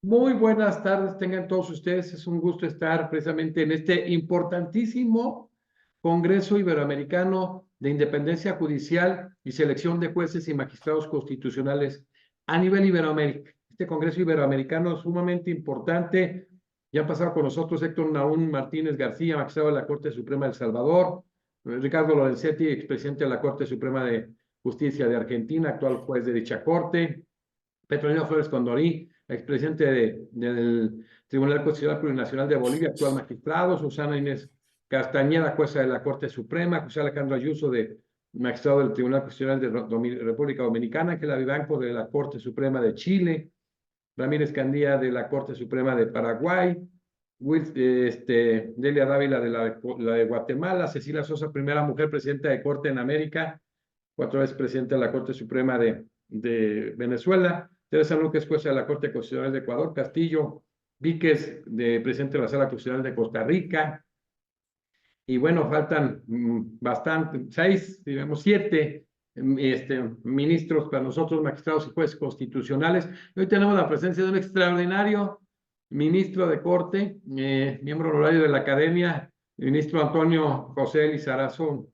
Muy buenas tardes, tengan todos ustedes. Es un gusto estar precisamente en este importantísimo Congreso Iberoamericano de Independencia Judicial y Selección de Jueces y Magistrados Constitucionales a nivel Iberoamérica. Este Congreso Iberoamericano es sumamente importante. Ya han pasado con nosotros Héctor Naún Martínez García, magistrado de la Corte Suprema de El Salvador, Ricardo Lorenzetti, expresidente de la Corte Suprema de Justicia de Argentina, actual juez de dicha corte, Petronila Flores Condorí, expresidente del Tribunal Constitucional Plurinacional de Bolivia, actual magistrado, Susana Inés Castañeda, jueza de la Corte Suprema, José Alejandro Ayuso, magistrado del Tribunal Constitucional de República Dominicana, Ángela Vivanco, de la Corte Suprema de Chile, Ramírez Candía, de la Corte Suprema de Paraguay, Delia Dávila, la de Guatemala, Cecilia Sosa, primera mujer presidenta de Corte en América, 4 veces presidenta de la Corte Suprema de Venezuela, Teresa Núñez, jueza de la Corte Constitucional de Ecuador, Castillo Víquez, presidente de la Sala Constitucional de Costa Rica, y bueno, faltan bastante, 6, digamos 7 ministros para nosotros, magistrados y jueces constitucionales. Hoy tenemos la presencia de un extraordinario ministro de Corte, miembro honorario de la Academia, el ministro Antonio José Lizarazo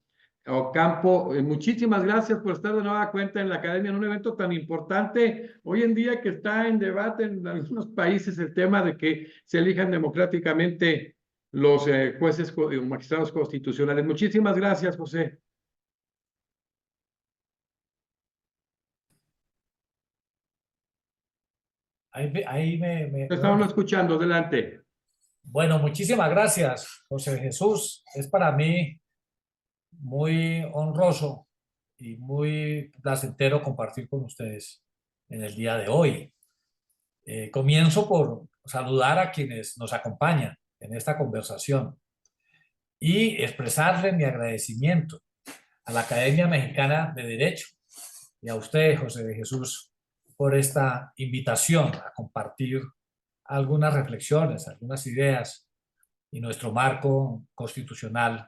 Ocampo. Muchísimas gracias por estar de nueva cuenta en la Academia en un evento tan importante hoy en día, que está en debate en algunos países el tema de que se elijan democráticamente los jueces magistrados constitucionales. Muchísimas gracias, José. Ahí me Te estamos oye. escuchando, adelante. Bueno, muchísimas gracias, José Jesús. Es para mí muy honroso y muy placentero compartir con ustedes en el día de hoy. Comienzo por saludar a quienes nos acompañan en esta conversación y expresarle mi agradecimiento a la Academia Mexicana de Derecho y a usted, José de Jesús, por esta invitación a compartir algunas reflexiones, algunas ideas y nuestro marco constitucional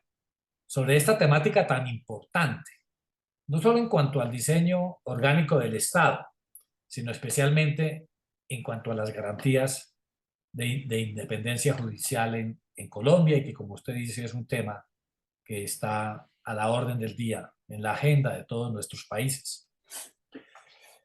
sobre esta temática tan importante, no solo en cuanto al diseño orgánico del Estado, sino especialmente en cuanto a las garantías de independencia judicial en Colombia, y que, como usted dice, es un tema que está a la orden del día, en la agenda de todos nuestros países.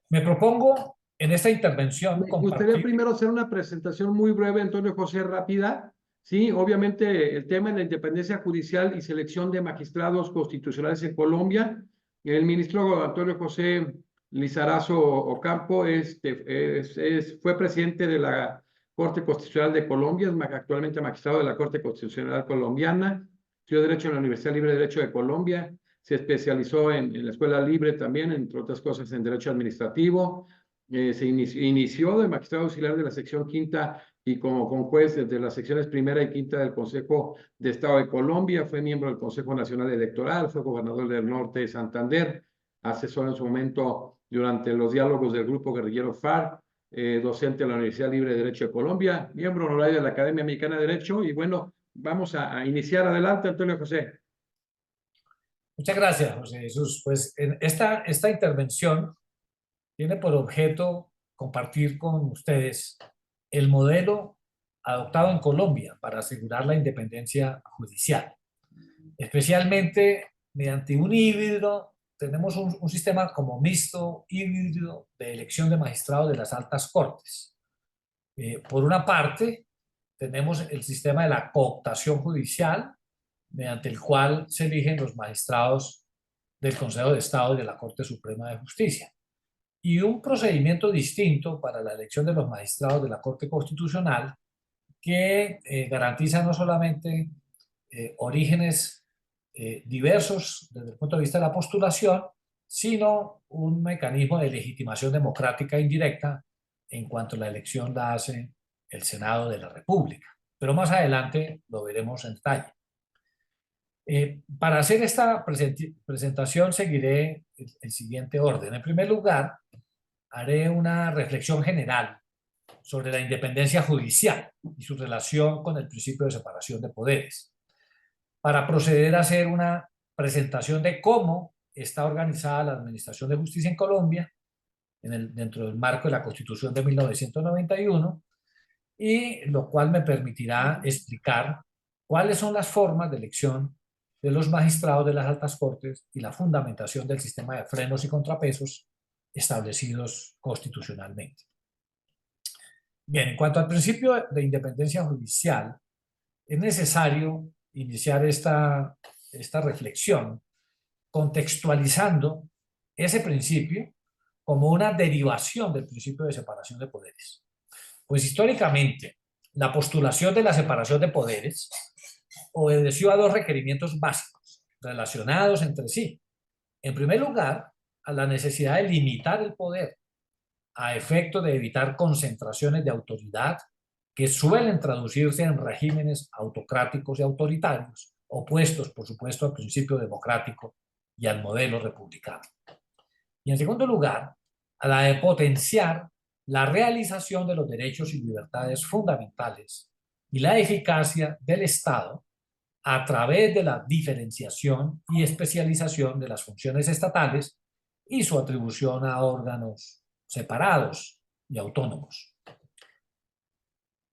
Me propongo en esta intervención Me gustaría compartir. primero hacer una presentación muy breve, Antonio José, rápida. Sí, obviamente el tema de la independencia judicial y selección de magistrados constitucionales en Colombia. El ministro Antonio José Lizarazo Ocampo fue presidente de la Corte Constitucional de Colombia, es actualmente magistrado de la Corte Constitucional colombiana, estudió Derecho en la Universidad Libre de Derecho de Colombia, se especializó en la Escuela Libre también, entre otras cosas, en Derecho Administrativo. Se inició de magistrado auxiliar de la sección quinta y como con juez de las secciones primera y quinta del Consejo de Estado de Colombia, fue miembro del Consejo Nacional Electoral, fue gobernador del norte de Santander, asesor en su momento durante los diálogos del grupo guerrillero FARC, docente de la Universidad Libre de Derecho de Colombia, miembro honorario de la Academia Mexicana de Derecho. Y bueno, vamos a iniciar. Adelante, Antonio José. Muchas gracias, José Jesús. Pues en esta intervención tiene por objeto compartir con ustedes el modelo adoptado en Colombia para asegurar la independencia judicial. Especialmente mediante un híbrido, tenemos un sistema como mixto, híbrido de elección de magistrados de las altas cortes. Por una parte, tenemos el sistema de la cooptación judicial, mediante el cual se eligen los magistrados del Consejo de Estado y de la Corte Suprema de Justicia, y un procedimiento distinto para la elección de los magistrados de la Corte Constitucional, que garantiza no solamente orígenes diversos desde el punto de vista de la postulación, sino un mecanismo de legitimación democrática indirecta en cuanto la elección la hace el Senado de la República. Pero más adelante lo veremos en detalle. Para hacer esta presentación seguiré el siguiente orden. En primer lugar, haré una reflexión general sobre la independencia judicial y su relación con el principio de separación de poderes, para proceder a hacer una presentación de cómo está organizada la administración de justicia en Colombia dentro del marco de la Constitución de 1991, y lo cual me permitirá explicar cuáles son las formas de elección de los magistrados de las altas cortes y la fundamentación del sistema de frenos y contrapesos establecidos constitucionalmente. Bien, en cuanto al principio de independencia judicial, es necesario iniciar esta reflexión contextualizando ese principio como una derivación del principio de separación de poderes. Pues históricamente, la postulación de la separación de poderes obedeció a dos requerimientos básicos relacionados entre sí. En primer lugar, a la necesidad de limitar el poder a efecto de evitar concentraciones de autoridad que suelen traducirse en regímenes autocráticos y autoritarios, opuestos, por supuesto, al principio democrático y al modelo republicano. Y en segundo lugar, a la de potenciar la realización de los derechos y libertades fundamentales y la eficacia del Estado a través de la diferenciación y especialización de las funciones estatales y su atribución a órganos separados y autónomos.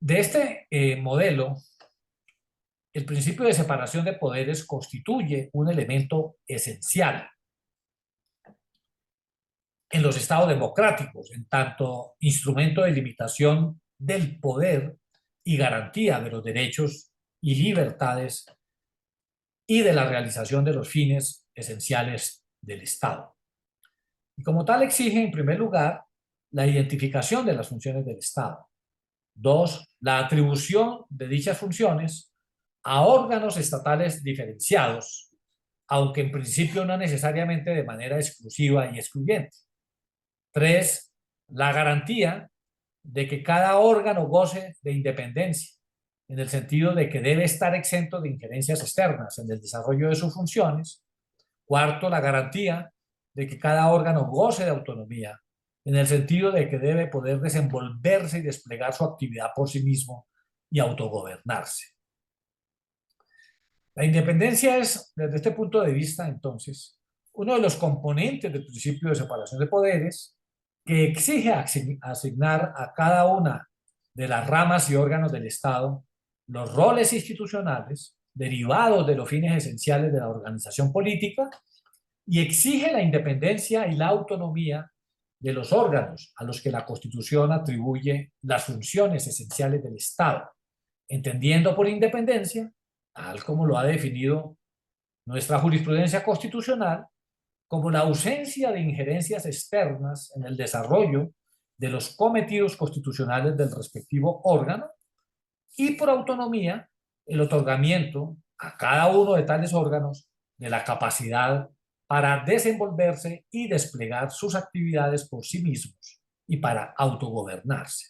De este modelo, el principio de separación de poderes constituye un elemento esencial en los estados democráticos, en tanto instrumento de limitación del poder y garantía de los derechos y libertades y de la realización de los fines esenciales del Estado. Y como tal exige, en primer lugar, la identificación de las funciones del Estado. Dos, la atribución de dichas funciones a órganos estatales diferenciados, aunque en principio no necesariamente de manera exclusiva y excluyente. Tres, la garantía de que cada órgano goce de independencia, en el sentido de que debe estar exento de injerencias externas en el desarrollo de sus funciones. Cuarto, la garantía de que cada órgano goce de autonomía, en el sentido de que debe poder desenvolverse y desplegar su actividad por sí mismo y autogobernarse. La independencia es, desde este punto de vista, entonces, uno de los componentes del principio de separación de poderes que exige asignar a cada una de las ramas y órganos del Estado los roles institucionales derivados de los fines esenciales de la organización política y exige la independencia y la autonomía de los órganos a los que la Constitución atribuye las funciones esenciales del Estado, entendiendo por independencia, tal como lo ha definido nuestra jurisprudencia constitucional, como la ausencia de injerencias externas en el desarrollo de los cometidos constitucionales del respectivo órgano, y por autonomía, el otorgamiento a cada uno de tales órganos de la capacidad para desenvolverse y desplegar sus actividades por sí mismos y para autogobernarse.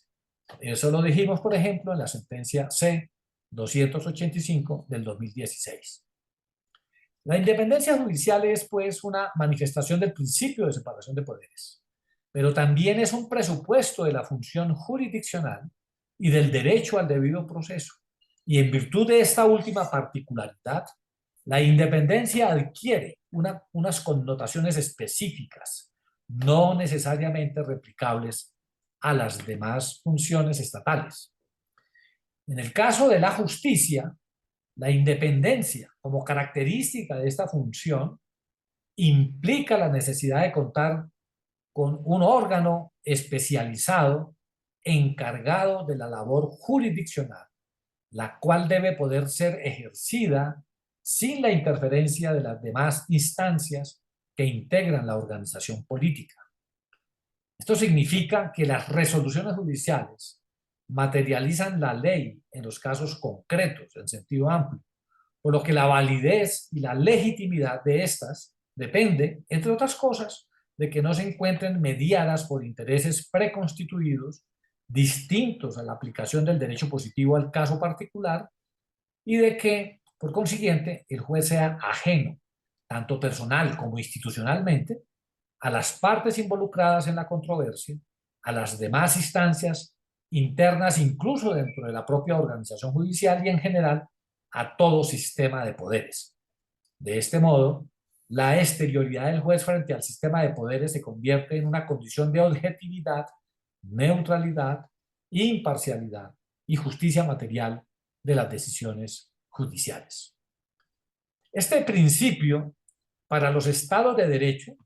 Eso lo dijimos, por ejemplo, en la sentencia C-285 del 2016. La independencia judicial es, pues, una manifestación del principio de separación de poderes, pero también es un presupuesto de la función jurisdiccional y del derecho al debido proceso. Y en virtud de esta última particularidad, la independencia adquiere unas connotaciones específicas, no necesariamente replicables a las demás funciones estatales. En el caso de la justicia, la independencia como característica de esta función implica la necesidad de contar con un órgano especializado encargado de la labor jurisdiccional, la cual debe poder ser ejercida sin la interferencia de las demás instancias que integran la organización política. Esto significa que las resoluciones judiciales materializan la ley en los casos concretos, en sentido amplio, por lo que la validez y la legitimidad de estas depende, entre otras cosas, de que no se encuentren mediadas por intereses preconstituidos distintos a la aplicación del derecho positivo al caso particular y de que, por consiguiente, el juez sea ajeno, tanto personal como institucionalmente, a las partes involucradas en la controversia, a las demás instancias internas, incluso dentro de la propia organización judicial y en general a todo sistema de poderes. De este modo, la exterioridad del juez frente al sistema de poderes se convierte en una condición de objetividad, neutralidad, imparcialidad y justicia material de las decisiones judiciales. Este principio para los estados de derecho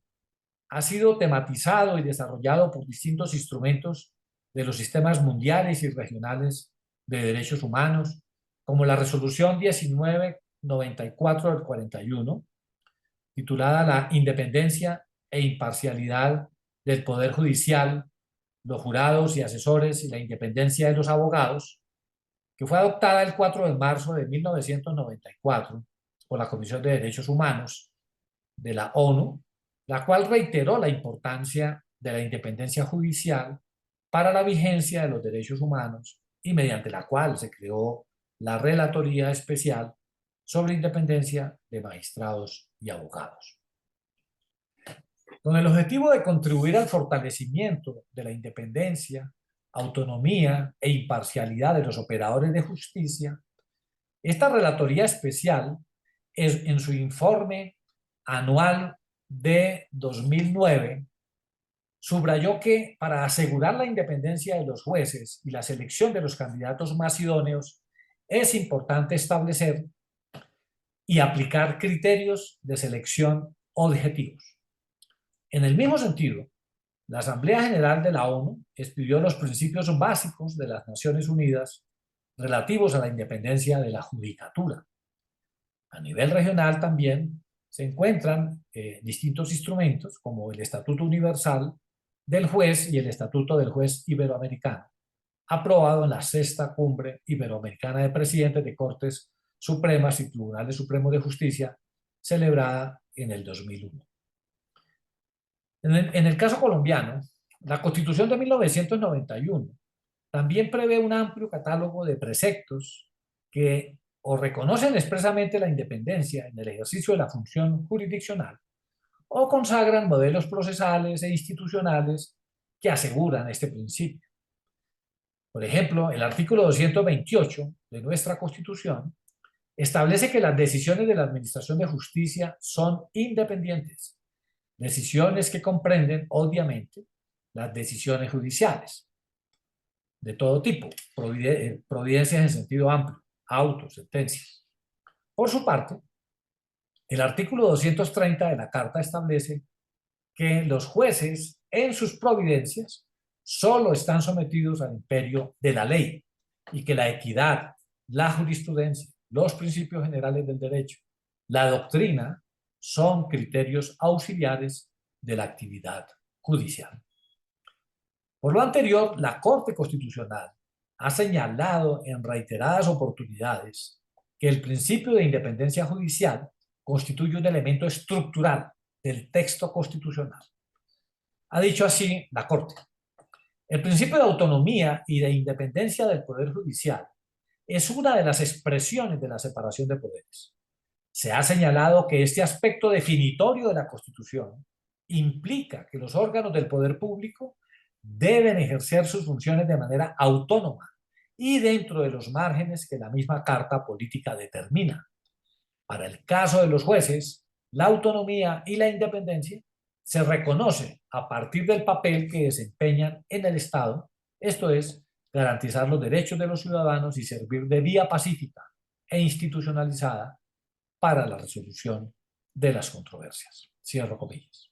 ha sido tematizado y desarrollado por distintos instrumentos de los sistemas mundiales y regionales de derechos humanos, como la Resolución 1994 del 41, titulada La independencia e imparcialidad del Poder Judicial, los jurados y asesores y la independencia de los abogados, que fue adoptada el 4 de marzo de 1994 por la Comisión de Derechos Humanos de la ONU, la cual reiteró la importancia de la independencia judicial para la vigencia de los derechos humanos y mediante la cual se creó la Relatoría Especial sobre Independencia de Magistrados y Abogados. Con el objetivo de contribuir al fortalecimiento de la independencia, autonomía e imparcialidad de los operadores de justicia, esta Relatoría Especial en su informe anual de 2009 subrayó que para asegurar la independencia de los jueces y la selección de los candidatos más idóneos es importante establecer y aplicar criterios de selección objetivos. En el mismo sentido, la Asamblea General de la ONU expidió los principios básicos de las Naciones Unidas relativos a la independencia de la judicatura. A nivel regional también se encuentran distintos instrumentos como el Estatuto Universal del Juez y el Estatuto del Juez Iberoamericano, aprobado en la 6ª Cumbre Iberoamericana de Presidentes de Cortes Supremas y Tribunales Supremos de Justicia, celebrada en el 2001. En el caso colombiano, la Constitución de 1991 también prevé un amplio catálogo de preceptos que o reconocen expresamente la independencia en el ejercicio de la función jurisdiccional o consagran modelos procesales e institucionales que aseguran este principio. Por ejemplo, el artículo 228 de nuestra Constitución establece que las decisiones de la Administración de Justicia son independientes, decisiones que comprenden, obviamente, las decisiones judiciales de todo tipo, providencias en sentido amplio, autos, sentencias. Por su parte, el artículo 230 de la Carta establece que los jueces en sus providencias solo están sometidos al imperio de la ley y que la equidad, la jurisprudencia, los principios generales del derecho, la doctrina son criterios auxiliares de la actividad judicial. Por lo anterior, la Corte Constitucional ha señalado en reiteradas oportunidades que el principio de independencia judicial constituye un elemento estructural del texto constitucional. Ha dicho así la Corte: el principio de autonomía y de independencia del Poder Judicial es una de las expresiones de la separación de poderes. Se ha señalado que este aspecto definitorio de la Constitución implica que los órganos del poder público deben ejercer sus funciones de manera autónoma y dentro de los márgenes que la misma Carta Política determina. Para el caso de los jueces, la autonomía y la independencia se reconoce a partir del papel que desempeñan en el Estado, esto es, garantizar los derechos de los ciudadanos y servir de vía pacífica e institucionalizada para la resolución de las controversias. Cierro comillas.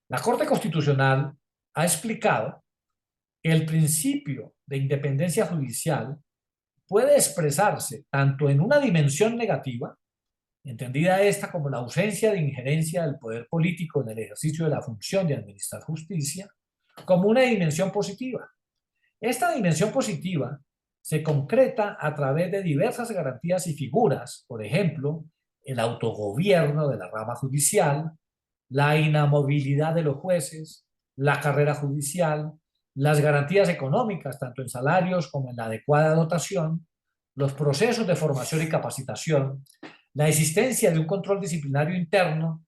La Corte Constitucional ha explicado que el principio de independencia judicial puede expresarse tanto en una dimensión negativa, entendida esta como la ausencia de injerencia del poder político en el ejercicio de la función de administrar justicia, como una dimensión positiva. Esta dimensión positiva se concreta a través de diversas garantías y figuras, por ejemplo, el autogobierno de la rama judicial, la inamovilidad de los jueces, la carrera judicial, las garantías económicas, tanto en salarios como en la adecuada dotación, los procesos de formación y capacitación, la existencia de un control disciplinario interno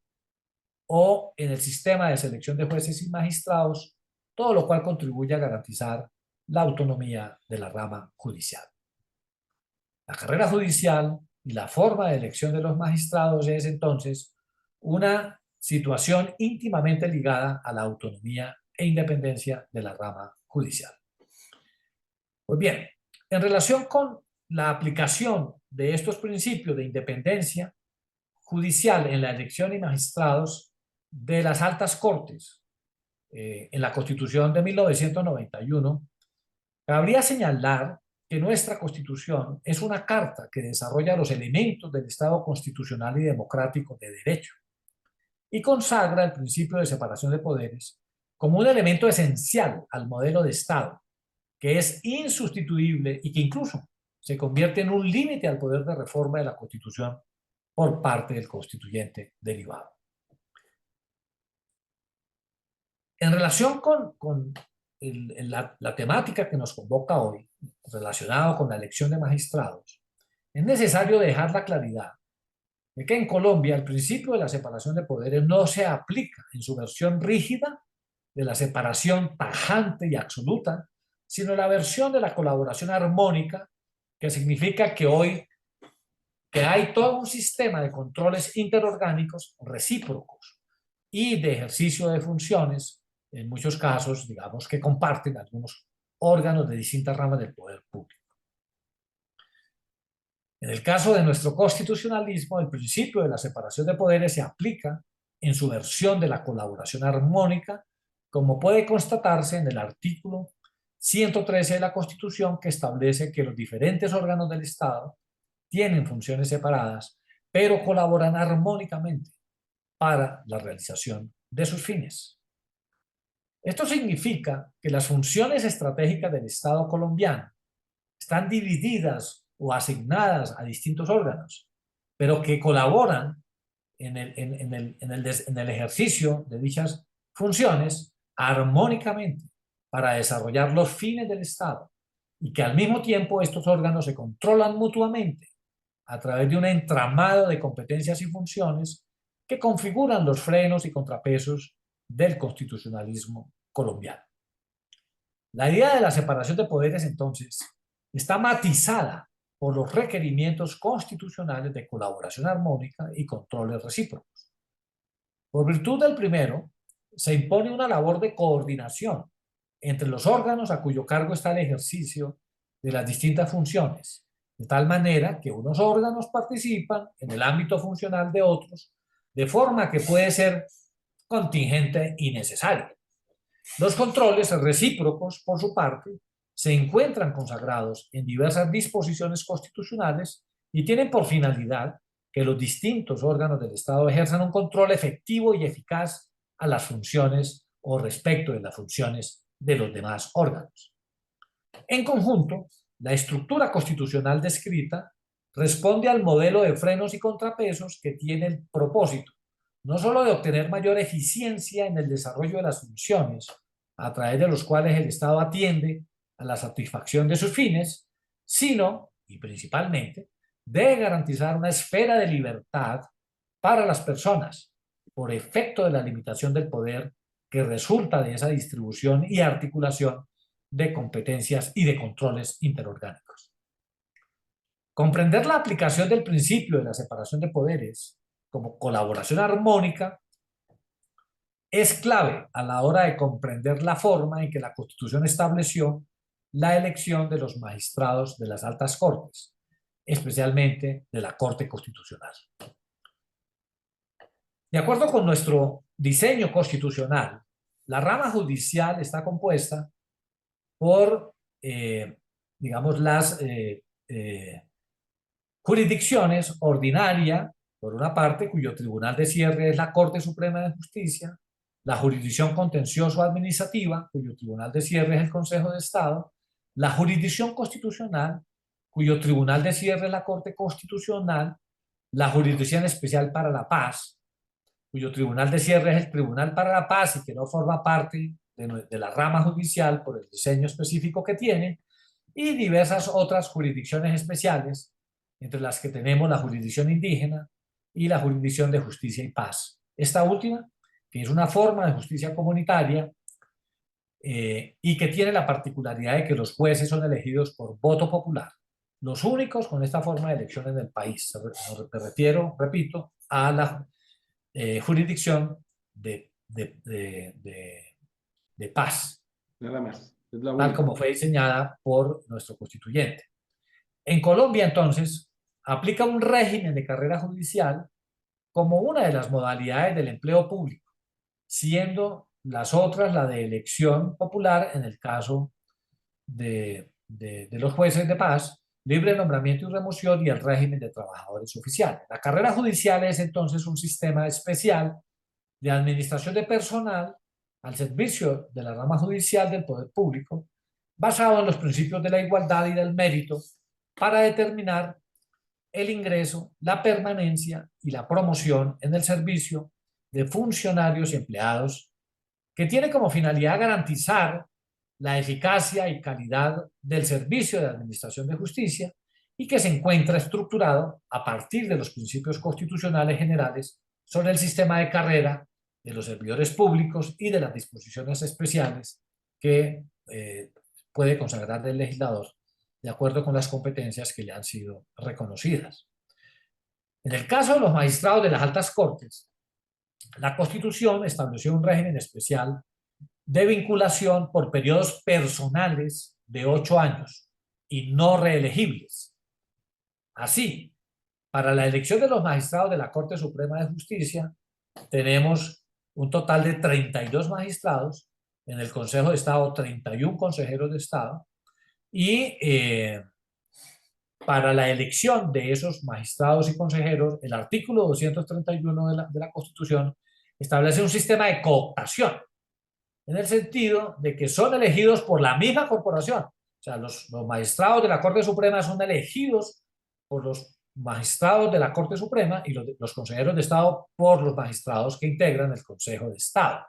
o en el sistema de selección de jueces y magistrados, todo lo cual contribuye a garantizar la autonomía de la rama judicial. La carrera judicial y la forma de elección de los magistrados es entonces una situación íntimamente ligada a la autonomía e independencia de la rama judicial. Pues bien, En relación con la aplicación de estos principios de independencia judicial en la elección de magistrados de las altas cortes, en la Constitución de 1991, cabría señalar que nuestra Constitución es una carta que desarrolla los elementos del Estado constitucional y democrático de derecho y consagra el principio de separación de poderes como un elemento esencial al modelo de Estado, que es insustituible y que incluso se convierte en un límite al poder de reforma de la Constitución por parte del constituyente derivado. En relación con la temática que nos convoca hoy, relacionado con la elección de magistrados, es necesario dejar la claridad de que en Colombia el principio de la separación de poderes no se aplica en su versión rígida de la separación tajante y absoluta, sino la versión de la colaboración armónica, que significa que hoy hay todo un sistema de controles interorgánicos recíprocos y de ejercicio de funciones, en muchos casos, digamos, que comparten algunos órganos de distintas ramas del poder público. En el caso de nuestro constitucionalismo, el principio de la separación de poderes se aplica en su versión de la colaboración armónica, como puede constatarse en el artículo 113 de la Constitución, que establece que los diferentes órganos del Estado tienen funciones separadas, pero colaboran armónicamente para la realización de sus fines. Esto significa que las funciones estratégicas del Estado colombiano están divididas o asignadas a distintos órganos, pero que colaboran en el ejercicio de dichas funciones armónicamente para desarrollar los fines del Estado, y que al mismo tiempo estos órganos se controlan mutuamente a través de un entramado de competencias y funciones que configuran los frenos y contrapesos del constitucionalismo colombiano. La idea de la separación de poderes, entonces, está matizada por los requerimientos constitucionales de colaboración armónica y controles recíprocos. Por virtud del primero, se impone una labor de coordinación entre los órganos a cuyo cargo está el ejercicio de las distintas funciones, de tal manera que unos órganos participan en el ámbito funcional de otros, de forma que puede ser contingente y necesaria. Los controles recíprocos, por su parte, se encuentran consagrados en diversas disposiciones constitucionales y tienen por finalidad que los distintos órganos del Estado ejerzan un control efectivo y eficaz a las funciones o respecto de las funciones de los demás órganos. En conjunto, la estructura constitucional descrita responde al modelo de frenos y contrapesos que tiene el propósito no solo de obtener mayor eficiencia en el desarrollo de las funciones, a través de los cuales el Estado atiende a la satisfacción de sus fines, sino, y principalmente, de garantizar una esfera de libertad para las personas, por efecto de la limitación del poder que resulta de esa distribución y articulación de competencias y de controles interorgánicos. Comprender la aplicación del principio de la separación de poderes como colaboración armónica es clave a la hora de comprender la forma en que la Constitución estableció la elección de los magistrados de las altas cortes, especialmente de la Corte Constitucional. De acuerdo con nuestro diseño constitucional, la rama judicial está compuesta por, digamos, las jurisdicciones ordinaria, por una parte, cuyo tribunal de cierre es la Corte Suprema de Justicia, la jurisdicción contencioso-administrativa, cuyo tribunal de cierre es el Consejo de Estado, la jurisdicción constitucional, cuyo tribunal de cierre es la Corte Constitucional, la jurisdicción especial para la paz, cuyo tribunal de cierre es el Tribunal para la Paz y que no forma parte de la rama judicial por el diseño específico que tiene, y diversas otras jurisdicciones especiales, entre las que tenemos la jurisdicción indígena y la jurisdicción de justicia y paz. Esta última, que es una forma de justicia comunitaria y que tiene la particularidad de que los jueces son elegidos por voto popular, los únicos con esta forma de elección en el país. Me refiero, repito, a la jurisdicción de paz. Nada más. Es la tal única. como fue diseñada por nuestro constituyente. En Colombia, entonces, aplica un régimen de carrera judicial como una de las modalidades del empleo público, siendo las otras la de elección popular en el caso de los jueces de paz, libre nombramiento y remoción y el régimen de trabajadores oficiales. La carrera judicial es entonces un sistema especial de administración de personal al servicio de la rama judicial del poder público, basado en los principios de la igualdad y del mérito, para determinar el ingreso, la permanencia y la promoción en el servicio de funcionarios y empleados, que tiene como finalidad garantizar la eficacia y calidad del servicio de administración de justicia y que se encuentra estructurado a partir de los principios constitucionales generales sobre el sistema de carrera de los servidores públicos y de las disposiciones especiales que puede consagrar el legislador de acuerdo con las competencias que le han sido reconocidas. En el caso de los magistrados de las altas cortes, la Constitución estableció un régimen especial de vinculación por periodos personales de 8 años y no reelegibles. Así, para la elección de los magistrados de la Corte Suprema de Justicia, tenemos un total de 32 magistrados, en el Consejo de Estado 31 consejeros de Estado, y para la elección de esos magistrados y consejeros, el artículo 231 de la Constitución establece un sistema de cooptación, en el sentido de que son elegidos por la misma corporación. O sea, los magistrados de la Corte Suprema son elegidos por los magistrados de la Corte Suprema y los consejeros de Estado por los magistrados que integran el Consejo de Estado.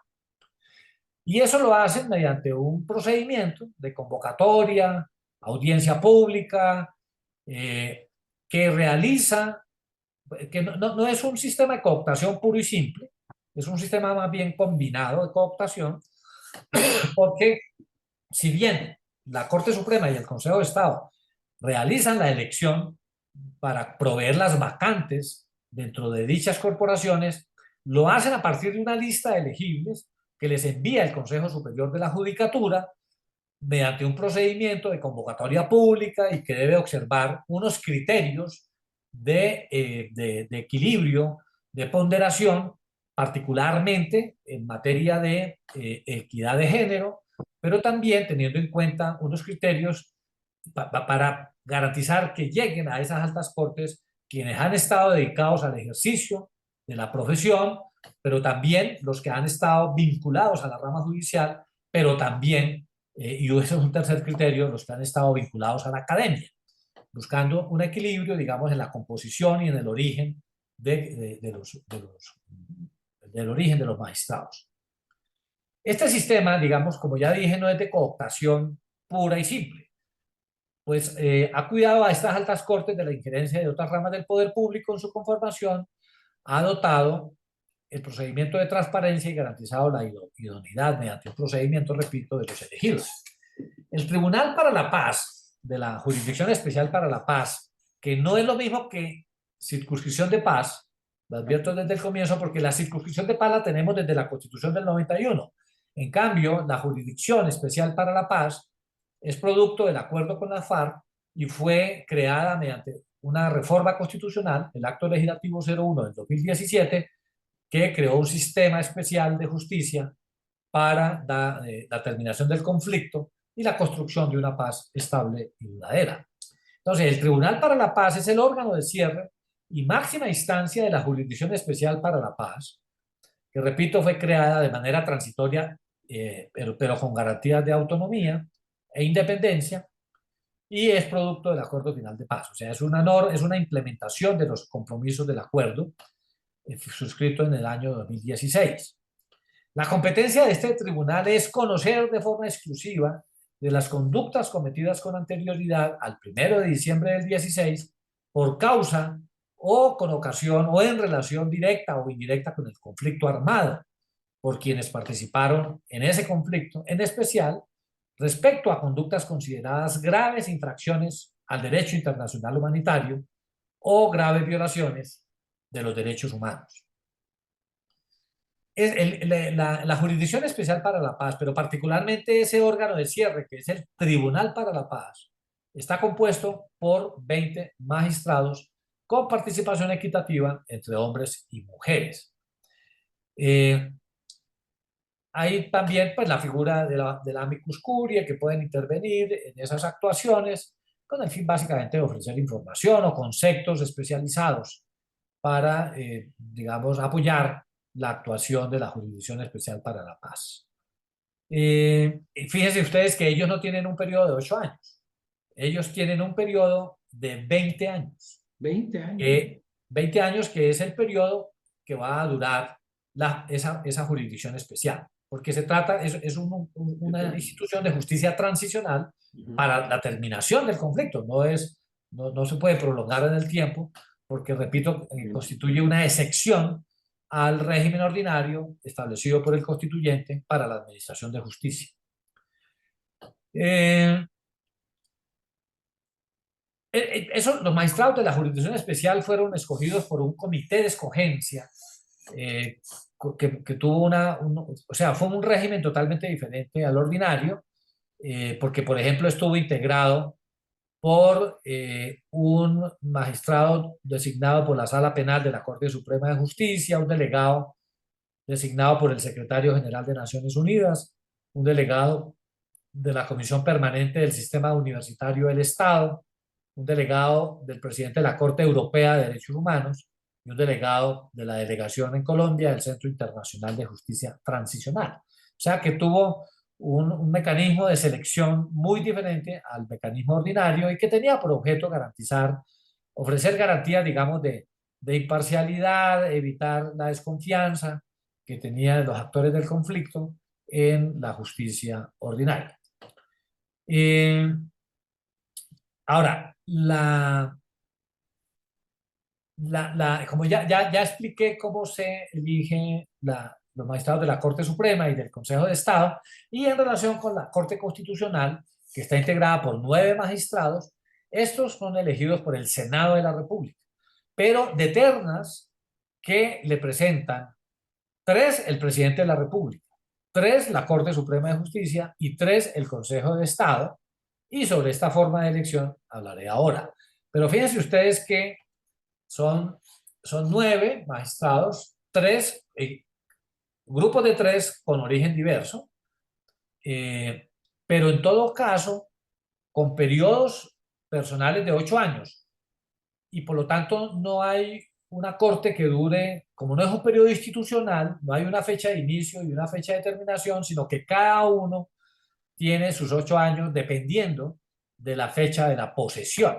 Y eso lo hacen mediante un procedimiento de convocatoria, audiencia pública, que realiza, que no es un sistema de cooptación puro y simple, es un sistema más bien combinado de cooptación, porque si bien la Corte Suprema y el Consejo de Estado realizan la elección para proveer las vacantes dentro de dichas corporaciones, lo hacen a partir de una lista de elegibles que les envía el Consejo Superior de la Judicatura mediante un procedimiento de convocatoria pública y que debe observar unos criterios de equilibrio, de ponderación, particularmente en materia de equidad de género, pero también teniendo en cuenta unos criterios para garantizar que lleguen a esas altas cortes quienes han estado dedicados al ejercicio de la profesión, pero también los que han estado vinculados a la rama judicial, pero también, y ese es un tercer criterio, los que han estado vinculados a la academia, buscando un equilibrio, digamos, en la composición y en el origen del origen de los magistrados. Este sistema, digamos, como ya dije, no es de cooptación pura y simple, pues ha cuidado a estas altas cortes de la injerencia de otras ramas del poder público en su conformación, ha adoptado el procedimiento de transparencia y garantizado la idoneidad mediante un procedimiento, repito, de los elegidos. El Tribunal para la Paz, de la Jurisdicción Especial para la Paz, que no es lo mismo que circunscripción de paz, lo advierto desde el comienzo porque la circunscripción de paz la tenemos desde la Constitución del 91. En cambio, la Jurisdicción Especial para la Paz es producto del acuerdo con la FARC y fue creada mediante una reforma constitucional, el Acto Legislativo 01 del 2017, que creó un sistema especial de justicia para la terminación del conflicto y la construcción de una paz estable y duradera. Entonces, el Tribunal para la Paz es el órgano de cierre y máxima instancia de la Jurisdicción Especial para la Paz, que, repito, fue creada de manera transitoria, pero con garantías de autonomía e independencia, y es producto del Acuerdo Final de Paz. O sea, es una implementación de los compromisos del acuerdo suscrito en el año 2016. La competencia de este tribunal es conocer de forma exclusiva de las conductas cometidas con anterioridad al 1 de diciembre del 16 por causa o con ocasión o en relación directa o indirecta con el conflicto armado por quienes participaron en ese conflicto, en especial respecto a conductas consideradas graves infracciones al derecho internacional humanitario o graves violaciones de los derechos humanos. la Jurisdicción Especial para la Paz, pero particularmente ese órgano de cierre, que es el Tribunal para la Paz, está compuesto por 20 magistrados con participación equitativa entre hombres y mujeres. Hay también pues, la figura de la amicus curiae que pueden intervenir en esas actuaciones con el fin básicamente de ofrecer información o conceptos especializados para, digamos, apoyar la actuación de la Jurisdicción Especial para la Paz. Y fíjense ustedes que ellos no tienen un periodo de 8 años, ellos tienen un periodo de 20 años. 20 años. 20 años que es el periodo que va a durar esa jurisdicción especial, porque se trata, es una institución de justicia transicional para la terminación del conflicto, no se puede prolongar en el tiempo, porque, repito, constituye una excepción al régimen ordinario establecido por el constituyente para la administración de justicia. Los magistrados de la jurisdicción especial fueron escogidos por un comité de escogencia que tuvo o sea, fue un régimen totalmente diferente al ordinario, porque, por ejemplo, estuvo integrado por un magistrado designado por la Sala Penal de la Corte Suprema de Justicia, un delegado designado por el Secretario General de Naciones Unidas, un delegado de la Comisión Permanente del Sistema Universitario del Estado, un delegado del presidente de la Corte Europea de Derechos Humanos y un delegado de la delegación en Colombia del Centro Internacional de Justicia Transicional. O sea que tuvo un mecanismo de selección muy diferente al mecanismo ordinario y que tenía por objeto ofrecer garantías, digamos, de imparcialidad, evitar la desconfianza que tenían los actores del conflicto en la justicia ordinaria. Ahora, como ya expliqué cómo se eligen los magistrados de la Corte Suprema y del Consejo de Estado, y en relación con la Corte Constitucional, que está integrada por 9 magistrados, estos son elegidos por el Senado de la República, pero de ternas que le presentan 3 el presidente de la República, 3 la Corte Suprema de Justicia y 3 el Consejo de Estado, y sobre esta forma de elección hablaré ahora. Pero fíjense ustedes que son 9 magistrados, 3 grupos de 3 con origen diverso, pero en todo caso con periodos personales de 8 años. Y por lo tanto no hay una corte que dure, como no es un periodo institucional, no hay una fecha de inicio y una fecha de terminación, sino que cada uno tiene sus 8 años dependiendo de la fecha de la posesión.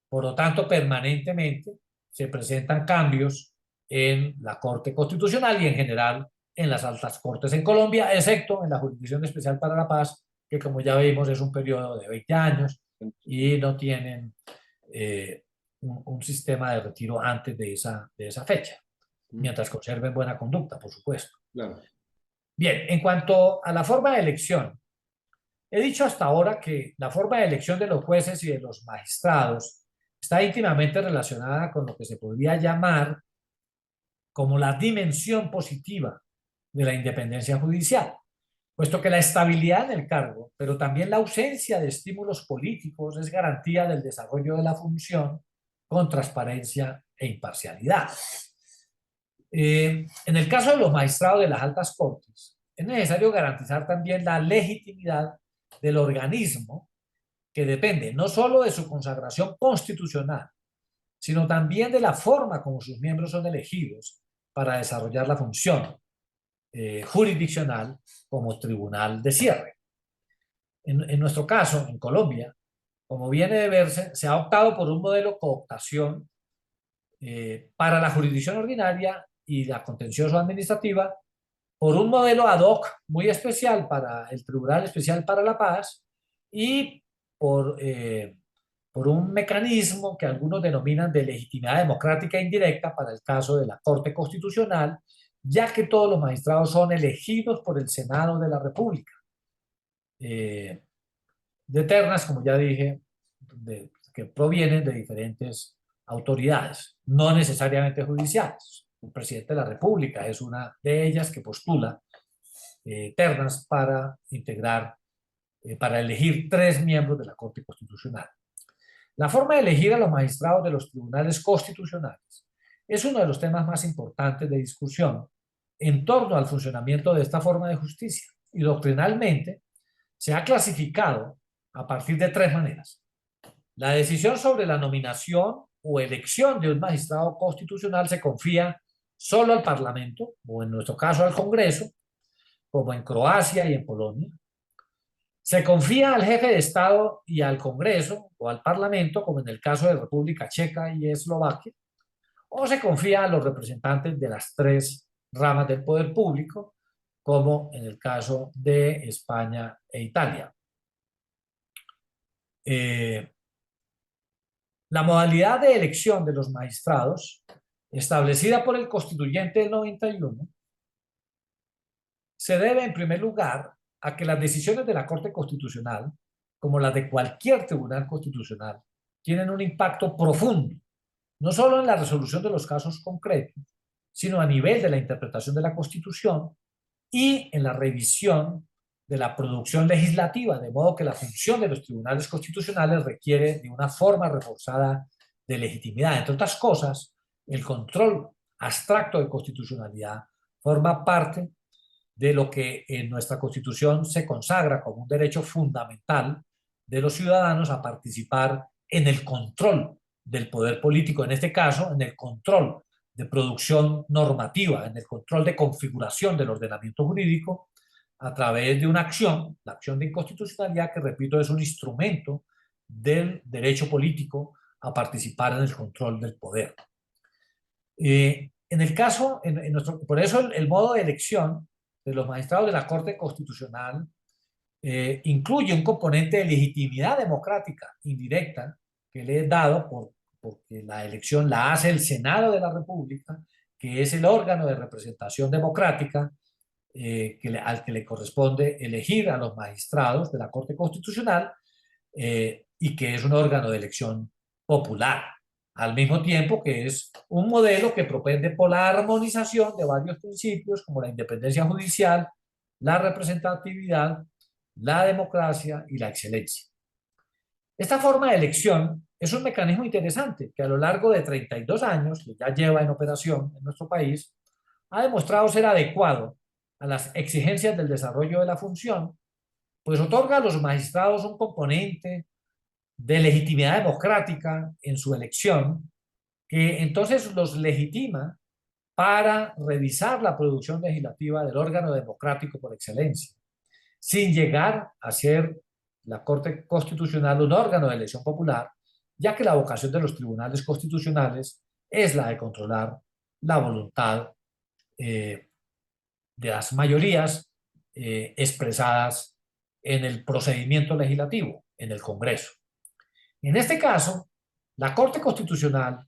Por lo tanto, permanentemente se presentan cambios en la Corte Constitucional y en general en las altas cortes en Colombia, excepto en la Jurisdicción Especial para la Paz, que como ya vimos es un periodo de 20 años y no tienen un sistema de retiro antes de esa fecha, mientras conserven buena conducta, por supuesto. Claro. Bien, en cuanto a la forma de elección, he dicho hasta ahora que la forma de elección de los jueces y de los magistrados está íntimamente relacionada con lo que se podría llamar como la dimensión positiva de la independencia judicial, puesto que la estabilidad en el cargo, pero también la ausencia de estímulos políticos es garantía del desarrollo de la función con transparencia e imparcialidad. En el caso de los magistrados de las altas cortes, es necesario garantizar también la legitimidad del organismo, que depende no solo de su consagración constitucional, sino también de la forma como sus miembros son elegidos para desarrollar la función jurisdiccional como tribunal de cierre. En nuestro caso, en Colombia, como viene de verse, se ha optado por un modelo cooptación para la jurisdicción ordinaria y la contencioso administrativa, por un modelo ad hoc muy especial para el Tribunal Especial para la Paz y por un mecanismo que algunos denominan de legitimidad democrática indirecta para el caso de la Corte Constitucional, ya que todos los magistrados son elegidos por el Senado de la República. De ternas, como ya dije, que provienen de diferentes autoridades, no necesariamente judiciales. El presidente de la República es una de ellas que postula ternas para integrar, para elegir 3 miembros de la Corte Constitucional. La forma de elegir a los magistrados de los tribunales constitucionales es uno de los temas más importantes de discusión en torno al funcionamiento de esta forma de justicia, y doctrinalmente se ha clasificado a partir de 3 maneras. La decisión sobre la nominación o elección de un magistrado constitucional se confía solo al Parlamento, o en nuestro caso al Congreso, como en Croacia y en Polonia. Se confía al jefe de Estado y al Congreso o al Parlamento, como en el caso de República Checa y Eslovaquia, o se confía a los representantes de las 3 ramas del poder público, como en el caso de España e Italia. La modalidad de elección de los magistrados, establecida por el Constituyente del 91, se debe en primer lugar a que las decisiones de la Corte Constitucional, como las de cualquier tribunal constitucional, tienen un impacto profundo, no solo en la resolución de los casos concretos, sino a nivel de la interpretación de la Constitución y en la revisión de la producción legislativa, de modo que la función de los tribunales constitucionales requiere de una forma reforzada de legitimidad. Entre otras cosas, el control abstracto de constitucionalidad forma parte de lo que en nuestra Constitución se consagra como un derecho fundamental de los ciudadanos a participar en el control del poder político, en este caso, en el control de producción normativa, en el control de configuración del ordenamiento jurídico a través de una acción, la acción de inconstitucionalidad, que repito, es un instrumento del derecho político a participar en el control del poder. En el caso, por eso el modo de elección de los magistrados de la Corte Constitucional incluye un componente de legitimidad democrática indirecta que le es dado porque la elección la hace el Senado de la República, que es el órgano de representación democrática al que le corresponde elegir a los magistrados de la Corte Constitucional, y que es un órgano de elección popular, al mismo tiempo que es un modelo que propende por la armonización de varios principios como la independencia judicial, la representatividad, la democracia y la excelencia. Esta forma de elección es un mecanismo interesante que a lo largo de 32 años que ya lleva en operación en nuestro país ha demostrado ser adecuado a las exigencias del desarrollo de la función, pues otorga a los magistrados un componente de legitimidad democrática en su elección, que entonces los legitima para revisar la producción legislativa del órgano democrático por excelencia, sin llegar a ser la Corte Constitucional un órgano de elección popular, ya que la vocación de los tribunales constitucionales es la de controlar la voluntad de las mayorías expresadas en el procedimiento legislativo, en el Congreso. En este caso, la Corte Constitucional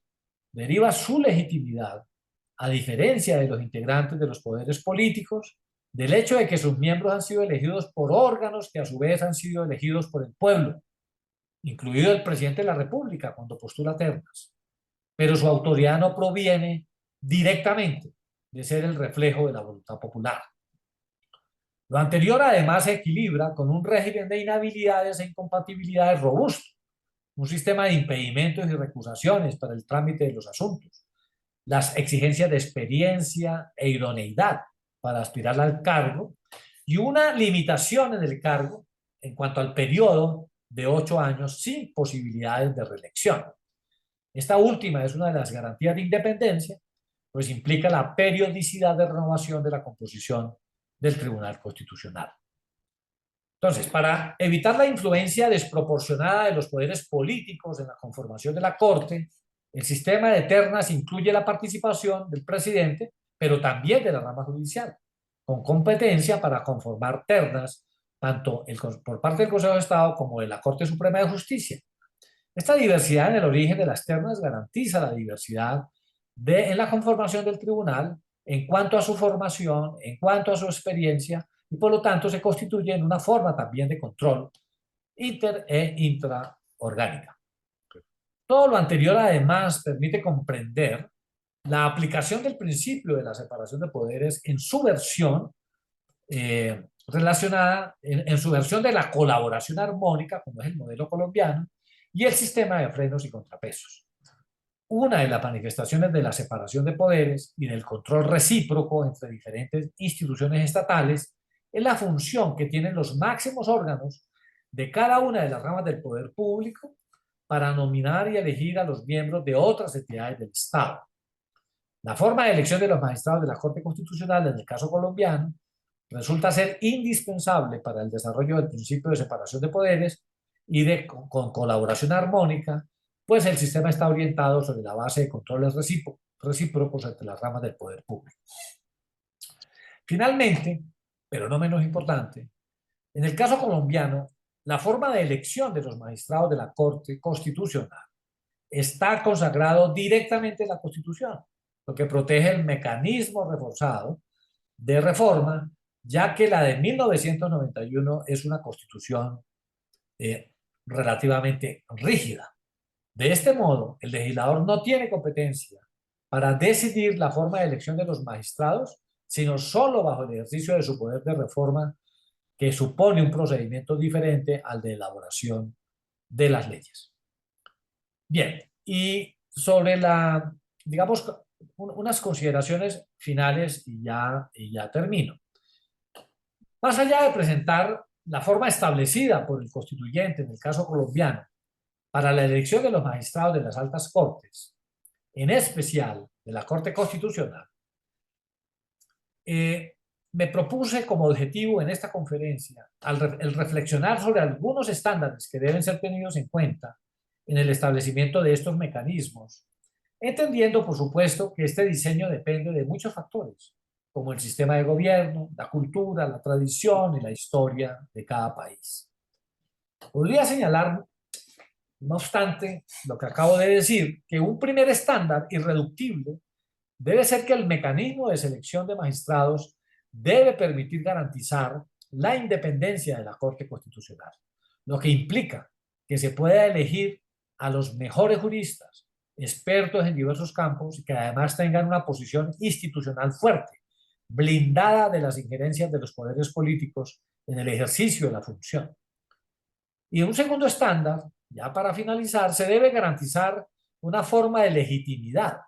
deriva su legitimidad, a diferencia de los integrantes de los poderes políticos, del hecho de que sus miembros han sido elegidos por órganos que a su vez han sido elegidos por el pueblo, incluido el presidente de la República cuando postula ternas. Pero su autoridad no proviene directamente de ser el reflejo de la voluntad popular. Lo anterior además se equilibra con un régimen de inhabilidades e incompatibilidades robusto, un sistema de impedimentos y recusaciones para el trámite de los asuntos, las exigencias de experiencia e idoneidad para aspirar al cargo y una limitación en el cargo en cuanto al periodo de 8 años sin posibilidades de reelección. Esta última es una de las garantías de independencia, pues implica la periodicidad de renovación de la composición del Tribunal Constitucional. Entonces, para evitar la influencia desproporcionada de los poderes políticos en la conformación de la Corte, el sistema de ternas incluye la participación del presidente, pero también de la rama judicial, con competencia para conformar ternas, tanto por parte del Consejo de Estado como de la Corte Suprema de Justicia. Esta diversidad en el origen de las ternas garantiza la diversidad en la conformación del tribunal en cuanto a su formación, en cuanto a su experiencia, y por lo tanto se constituye en una forma también de control inter e intraorgánica. Todo lo anterior además permite comprender la aplicación del principio de la separación de poderes en su versión relacionada, en su versión de la colaboración armónica, como es el modelo colombiano, y el sistema de frenos y contrapesos. Una de las manifestaciones de la separación de poderes y del control recíproco entre diferentes instituciones estatales es la función que tienen los máximos órganos de cada una de las ramas del poder público para nominar y elegir a los miembros de otras entidades del Estado. La forma de elección de los magistrados de la Corte Constitucional, en el caso colombiano, resulta ser indispensable para el desarrollo del principio de separación de poderes y con colaboración armónica, pues el sistema está orientado sobre la base de controles recíprocos entre las ramas del poder público. Finalmente, pero no menos importante, en el caso colombiano, la forma de elección de los magistrados de la Corte Constitucional está consagrado directamente en la Constitución, lo que protege el mecanismo reforzado de reforma, ya que la de 1991 es una constitución relativamente rígida. De este modo, el legislador no tiene competencia para decidir la forma de elección de los magistrados, sino solo bajo el ejercicio de su poder de reforma, que supone un procedimiento diferente al de elaboración de las leyes. Bien, y sobre digamos, unas consideraciones finales y ya termino. Más allá de presentar la forma establecida por el constituyente en el caso colombiano para la elección de los magistrados de las altas cortes, en especial de la Corte Constitucional, me propuse como objetivo en esta conferencia el reflexionar sobre algunos estándares que deben ser tenidos en cuenta en el establecimiento de estos mecanismos, entendiendo, por supuesto, que este diseño depende de muchos factores, como el sistema de gobierno, la cultura, la tradición y la historia de cada país. Podría señalar, no obstante, lo que acabo de decir, que un primer estándar irreductible debe ser que el mecanismo de selección de magistrados debe permitir garantizar la independencia de la Corte Constitucional, lo que implica que se pueda elegir a los mejores juristas, expertos en diversos campos y que además tengan una posición institucional fuerte, blindada de las injerencias de los poderes políticos en el ejercicio de la función. Y un segundo estándar, ya para finalizar, se debe garantizar una forma de legitimidad,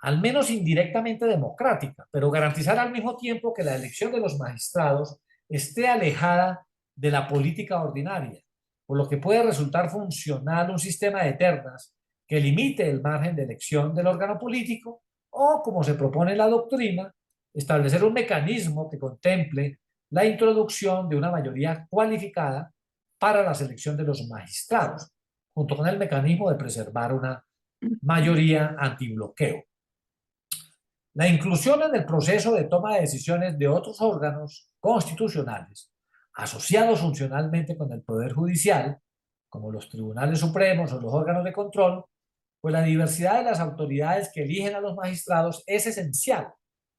al menos indirectamente democrática, pero garantizar al mismo tiempo que la elección de los magistrados esté alejada de la política ordinaria, por lo que puede resultar funcional un sistema de ternas que limite el margen de elección del órgano político o, como se propone en la doctrina, establecer un mecanismo que contemple la introducción de una mayoría cualificada para la selección de los magistrados, junto con el mecanismo de preservar una mayoría antibloqueo. La inclusión en el proceso de toma de decisiones de otros órganos constitucionales asociados funcionalmente con el Poder Judicial, como los tribunales supremos o los órganos de control, pues la diversidad de las autoridades que eligen a los magistrados es esencial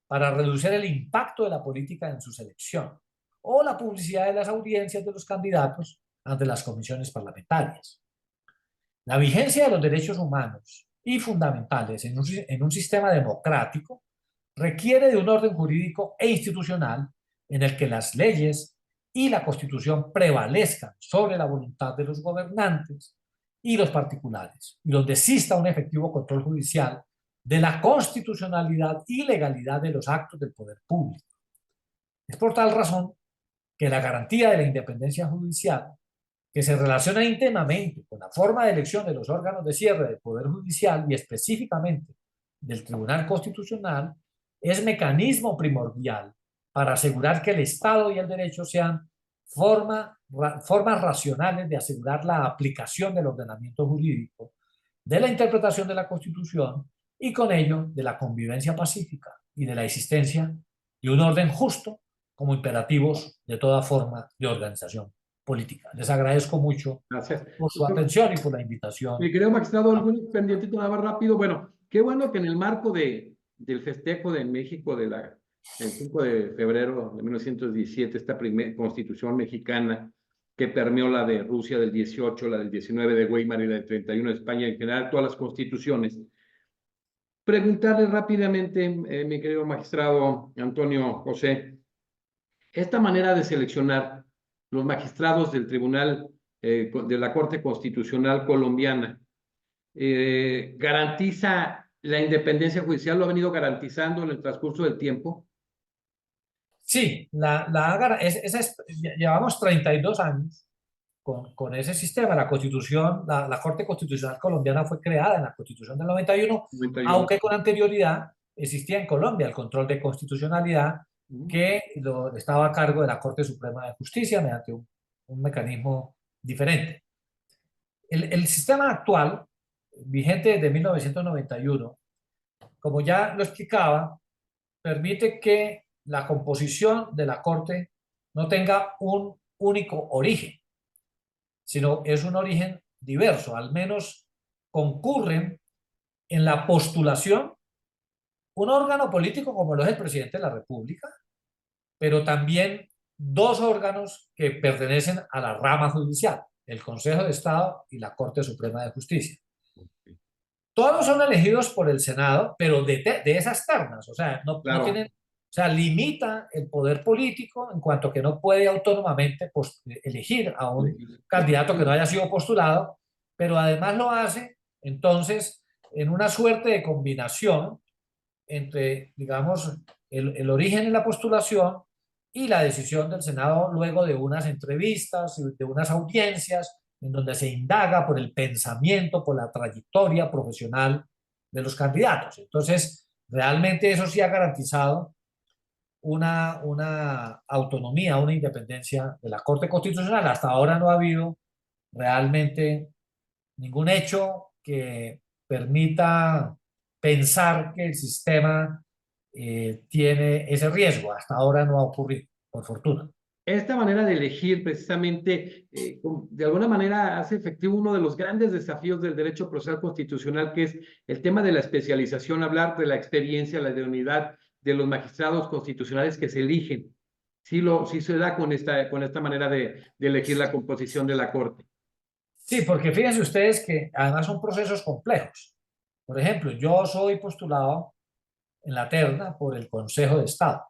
para reducir el impacto de la política en su selección o la publicidad de las audiencias de los candidatos ante las comisiones parlamentarias. La vigencia de los derechos humanos y fundamentales en un sistema democrático requiere de un orden jurídico e institucional en el que las leyes y la Constitución prevalezcan sobre la voluntad de los gobernantes y los particulares, y donde exista un efectivo control judicial de la constitucionalidad y legalidad de los actos del poder público. Es por tal razón que la garantía de la independencia judicial, que se relaciona íntimamente con la forma de elección de los órganos de cierre del Poder Judicial y específicamente del Tribunal Constitucional, es mecanismo primordial para asegurar que el Estado y el derecho sean formas racionales de asegurar la aplicación del ordenamiento jurídico, de la interpretación de la Constitución y con ello de la convivencia pacífica y de la existencia de un orden justo como imperativos de toda forma de organización política. Les agradezco mucho Gracias. por su atención y por la invitación. Mi querido magistrado, algún pendientito nada más rápido. Bueno, qué bueno que en el marco del festejo de México el 5 de febrero de 1917, esta primera constitución mexicana que permeó la de Rusia del 18, la del 19 de Weimar y la del 31 de España, en general todas las constituciones, preguntarle rápidamente, mi querido magistrado Antonio José, esta manera de seleccionar los magistrados del Tribunal de la Corte Constitucional colombiana garantiza la independencia judicial, lo ha venido garantizando en el transcurso del tiempo. Sí, llevamos 32 años con ese sistema. La Constitución, la Corte Constitucional colombiana fue creada en la Constitución del 91, 91. aunque con anterioridad existía en Colombia el control de constitucionalidad que estaba a cargo de la Corte Suprema de Justicia mediante un mecanismo diferente. El sistema actual, vigente desde 1991, como ya lo explicaba, permite que la composición de la Corte no tenga un único origen, sino es un origen diverso. Al menos concurren en la postulación un órgano político como lo es el presidente de la República, pero también dos órganos que pertenecen a la rama judicial, el Consejo de Estado y la Corte Suprema de Justicia. Todos son elegidos por el Senado, pero de esas ternas, o sea, no tienen, o sea, limita el poder político en cuanto que no puede autónomamente elegir a un candidato que no haya sido postulado, pero además lo hace, entonces, en una suerte de combinación entre, digamos, el origen de la postulación y la decisión del Senado luego de unas entrevistas y de unas audiencias en donde se indaga por el pensamiento, por la trayectoria profesional de los candidatos. Entonces, realmente eso sí ha garantizado una autonomía, una independencia de la Corte Constitucional. Hasta ahora no ha habido realmente ningún hecho que permita pensar que el sistema tiene ese riesgo. Hasta ahora no ha ocurrido, por fortuna. Esta manera de elegir precisamente, de alguna manera hace efectivo uno de los grandes desafíos del derecho procesal constitucional, que es el tema de la especialización, hablar de la experiencia, la idoneidad de los magistrados constitucionales que se eligen. Sí se da con esta manera de elegir la composición de la Corte. Sí, porque fíjense ustedes que además son procesos complejos. Por ejemplo, yo soy postulado en la terna por el Consejo de Estado.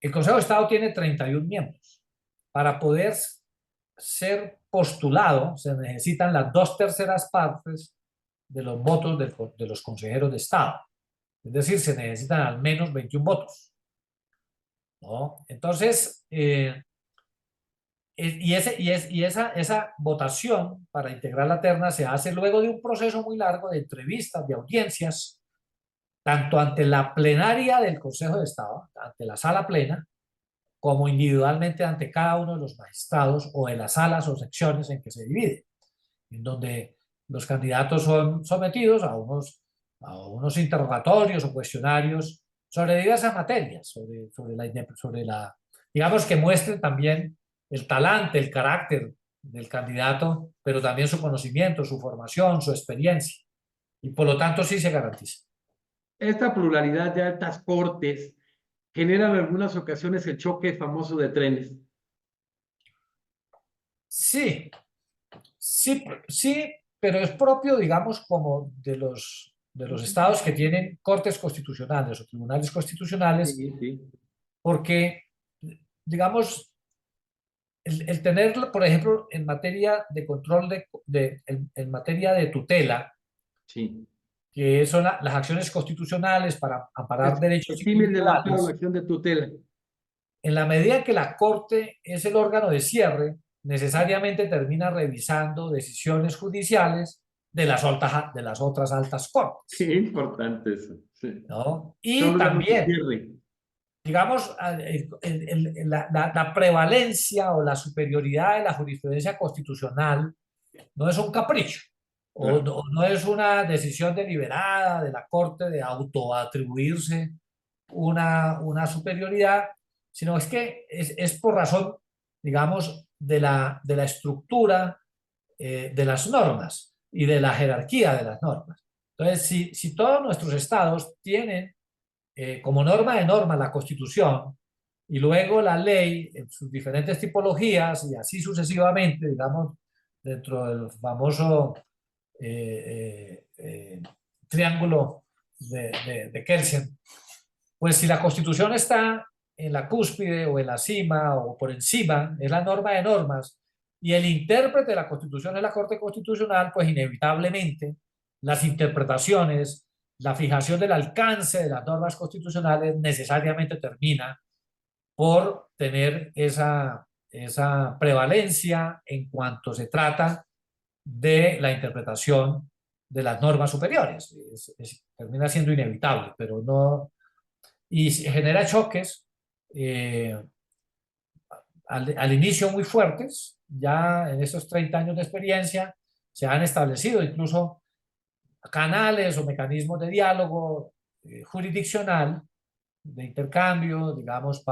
El Consejo de Estado tiene 31 miembros. Para poder ser postulado se necesitan las 2/3 partes de los votos de los consejeros de Estado. Es decir, se necesitan al menos 21 votos, ¿no? Entonces, esa votación para integrar la terna se hace luego de un proceso muy largo de entrevistas, de audiencias, tanto ante la plenaria del Consejo de Estado, ante la sala plena, como individualmente ante cada uno de los magistrados o de las salas o secciones en que se divide, en donde los candidatos son sometidos a unos interrogatorios o cuestionarios sobre diversas materias, digamos que muestren también el talante, el carácter del candidato, pero también su conocimiento, su formación, su experiencia. Y por lo tanto sí se garantiza. Esta pluralidad de altas cortes genera en algunas ocasiones el choque famoso de trenes. Sí, pero es propio, digamos, como de los estados que tienen cortes constitucionales o tribunales constitucionales, Sí. porque, digamos, el tener, por ejemplo, en materia de control, en materia de tutela, Sí. que son las acciones constitucionales para amparar derechos símil del amparo a la individuales, acción de tutela. en la medida que la Corte es el órgano de cierre, necesariamente termina revisando decisiones judiciales de las otras altas cortes. Qué importante eso. Sí. ¿No? Y también, digamos, la prevalencia o la superioridad de la jurisprudencia constitucional no es un capricho, o no es una decisión deliberada de la Corte de autoatribuirse una superioridad, sino es que es por razón, digamos, de la estructura de las normas y de la jerarquía de las normas. Entonces, si todos nuestros estados tienen como norma de norma la Constitución y luego la ley en sus diferentes tipologías y así sucesivamente, digamos, dentro del famoso triángulo de Kelsen, pues si la Constitución está en la cúspide o en la cima o por encima, es la norma de normas, y el intérprete de la Constitución es la Corte Constitucional, pues inevitablemente las interpretaciones, la fijación del alcance de las normas constitucionales necesariamente termina por tener esa prevalencia en cuanto se trata de la interpretación de las normas superiores. Termina siendo inevitable, pero no, y genera choques al inicio muy fuertes. Ya en esos 30 años de experiencia se han establecido incluso canales o mecanismos de diálogo jurisdiccional, de intercambio, digamos,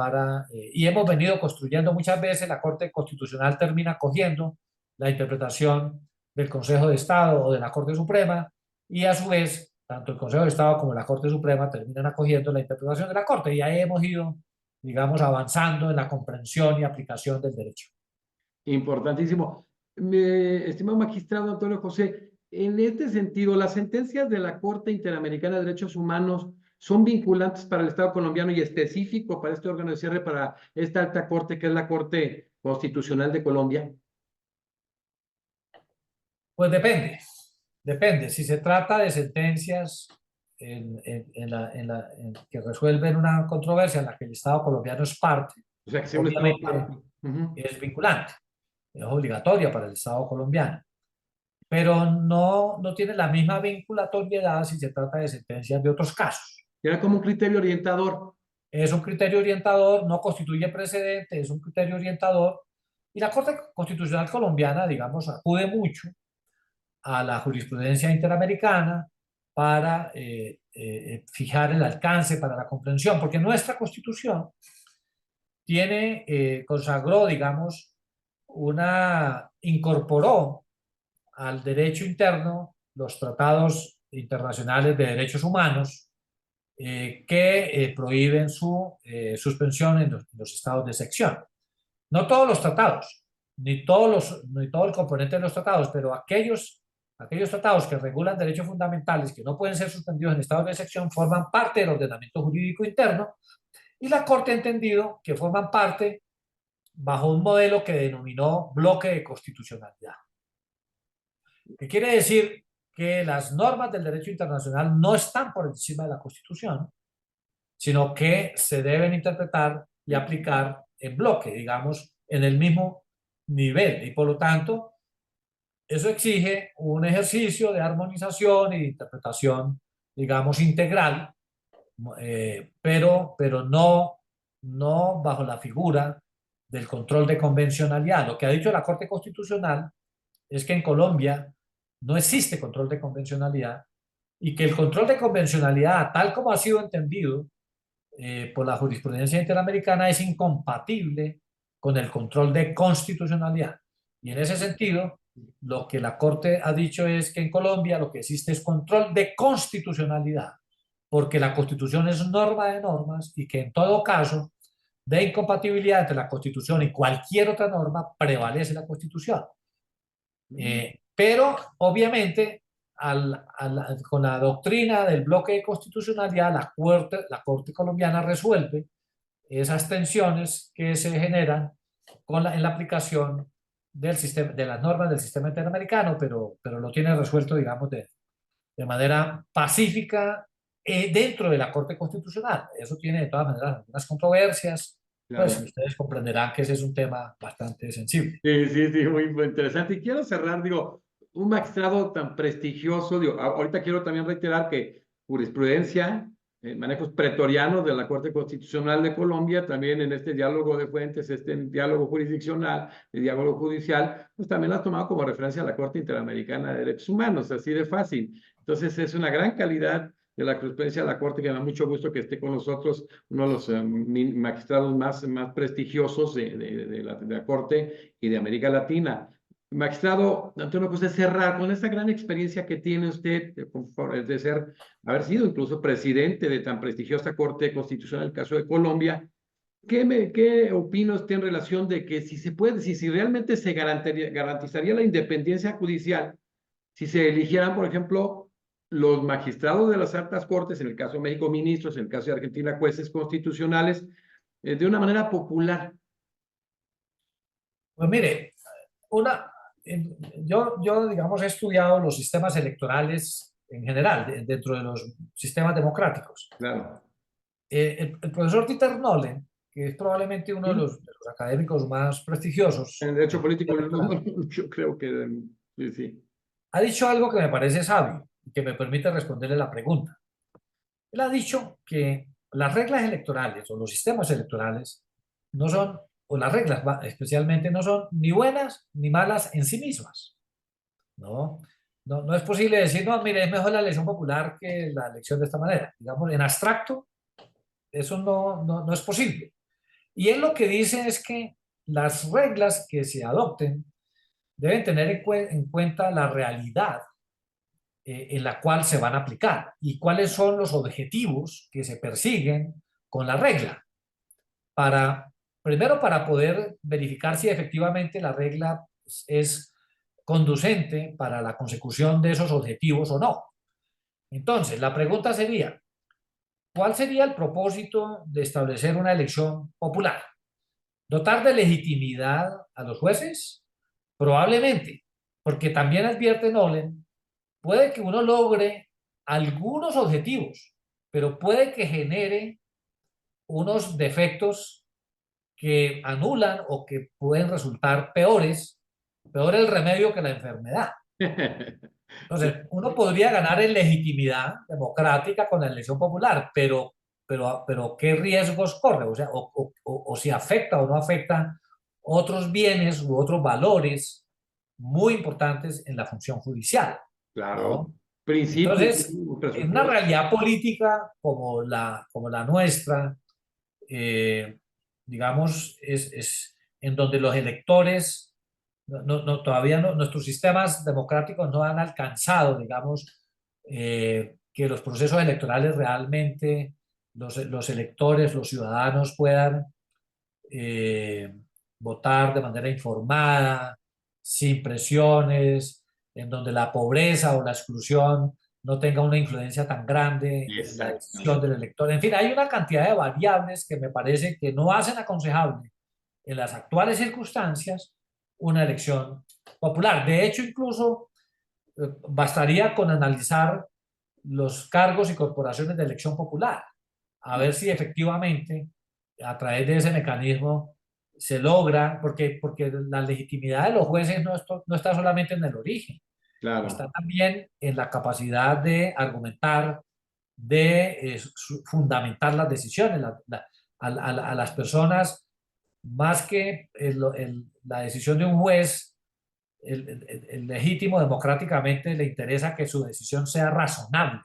y hemos venido construyendo muchas veces. La Corte Constitucional termina cogiendo la interpretación del Consejo de Estado o de la Corte Suprema, y a su vez, tanto el Consejo de Estado como la Corte Suprema terminan acogiendo la interpretación de la Corte, y ahí hemos ido, digamos, avanzando en la comprensión y aplicación del derecho. Importantísimo. Estimado magistrado Antonio José, en este sentido, las sentencias de la Corte Interamericana de Derechos Humanos son vinculantes para el Estado colombiano y específico para este órgano de cierre, para esta alta corte que es la Corte Constitucional de Colombia. Pues depende. Si se trata de sentencias que resuelven una controversia en la que el Estado colombiano es parte, O sea, que sea un Estado obviamente parte. es vinculante, es obligatoria para el Estado colombiano, pero no tiene la misma vinculatoriedad si se trata de sentencias de otros casos. Era como un criterio orientador. Es un criterio orientador, no constituye precedente, es un criterio orientador, y la Corte Constitucional colombiana, digamos, acude mucho a la jurisprudencia interamericana para fijar el alcance, para la comprensión, porque nuestra Constitución consagró, digamos, incorporó al derecho interno los tratados internacionales de derechos humanos que prohíben su suspensión en los estados de excepción. No todos los tratados, ni todo el componente de los tratados, pero aquellos tratados que regulan derechos fundamentales que no pueden ser suspendidos en estados de excepción forman parte del ordenamiento jurídico interno, y la Corte ha entendido que forman parte bajo un modelo que denominó bloque de constitucionalidad. ¿Qué quiere decir? Que las normas del derecho internacional no están por encima de la Constitución, sino que se deben interpretar y aplicar en bloque, digamos, en el mismo nivel. Y por lo tanto, eso exige un ejercicio de armonización y de interpretación, digamos, integral, pero no bajo la figura del control de convencionalidad. Lo que ha dicho la Corte Constitucional es que en Colombia no existe control de convencionalidad, y que el control de convencionalidad, tal como ha sido entendido por la jurisprudencia interamericana, es incompatible con el control de constitucionalidad. Y en ese sentido, lo que la Corte ha dicho es que en Colombia lo que existe es control de constitucionalidad, porque la Constitución es norma de normas, y que en todo caso de incompatibilidad entre la Constitución y cualquier otra norma prevalece la Constitución. Pero obviamente con la doctrina del bloque de constitucionalidad, la Corte colombiana resuelve esas tensiones que se generan en la aplicación del sistema, de las normas del sistema interamericano, pero lo tiene resuelto, digamos, de manera pacífica dentro de la Corte Constitucional. Eso tiene de todas maneras algunas controversias, Claro. pues ustedes comprenderán que ese es un tema bastante sensible. Sí, muy interesante. Y quiero cerrar, digo, un magistrado tan prestigioso, digo, ahorita quiero también reiterar que jurisprudencia, manejos pretorianos de la Corte Constitucional de Colombia, también en este diálogo de fuentes, este diálogo jurisdiccional, el diálogo judicial, pues también lo has tomado como referencia a la Corte Interamericana de Derechos Humanos, así de fácil. Entonces es una gran calidad de la jurisprudencia de la Corte, que me da mucho gusto que esté con nosotros uno de los magistrados más prestigiosos de la Corte y de América Latina. Magistrado Antonio José, cerrar con esta gran experiencia que tiene usted de haber sido incluso presidente de tan prestigiosa Corte Constitucional, el caso de Colombia. ¿Qué opina usted en relación de que si se puede, si realmente se garantizaría la independencia judicial, si se eligieran, por ejemplo, los magistrados de las altas cortes, en el caso de México, ministros, en el caso de Argentina, jueces constitucionales, de una manera popular. Pues mire, una, yo, digamos, he estudiado los sistemas electorales en general, dentro de los sistemas democráticos. Claro. El profesor Dieter Nolen, que es probablemente uno de los académicos más prestigiosos, En derecho político, yo creo que sí, sí. ha dicho algo que me parece sabio y que me permite responderle la pregunta. Él ha dicho que las reglas electorales o los sistemas electorales no son, o las reglas especialmente, no son ni buenas ni malas en sí mismas. ¿No? No es posible decir, no, mire, es mejor la elección popular que la elección de esta manera. Digamos, en abstracto, eso no es posible. Y él lo que dice es que las reglas que se adopten deben tener en cuenta la realidad en la cual se van a aplicar y cuáles son los objetivos que se persiguen con la regla. Primero, para poder verificar si efectivamente la regla es conducente para la consecución de esos objetivos o no. Entonces, la pregunta sería, ¿cuál sería el propósito de establecer una elección popular? ¿Dotar de legitimidad a los jueces? Probablemente, porque también advierte Nolen, puede que uno logre algunos objetivos, pero puede que genere unos defectos que anulan o que pueden resultar peores, peor el remedio que la enfermedad. Entonces, uno podría ganar en legitimidad democrática con la elección popular, pero ¿qué riesgos corre? O sea, o si afecta o no afecta otros bienes u otros valores muy importantes en la función judicial, Claro. ¿no? Principios, Entonces, en una presupuesto. realidad política como la nuestra, eh, digamos, es en donde los electores, todavía no, nuestros sistemas democráticos no han alcanzado, digamos, que los procesos electorales realmente, los electores, los ciudadanos puedan eh, votar de manera informada, sin presiones, en donde la pobreza o la exclusión no tenga una influencia tan grande en la decisión Exactamente. del elector. En fin, hay una cantidad de variables que me parece que no hacen aconsejable en las actuales circunstancias una elección popular. De hecho, incluso bastaría con analizar los cargos y corporaciones de elección popular, a ver si efectivamente a través de ese mecanismo se logra, porque la legitimidad de los jueces no está solamente en el origen, está Claro. también en la capacidad de argumentar, de fundamentar las decisiones. A las personas, más que la decisión de un juez, el legítimo democráticamente le interesa que su decisión sea razonable,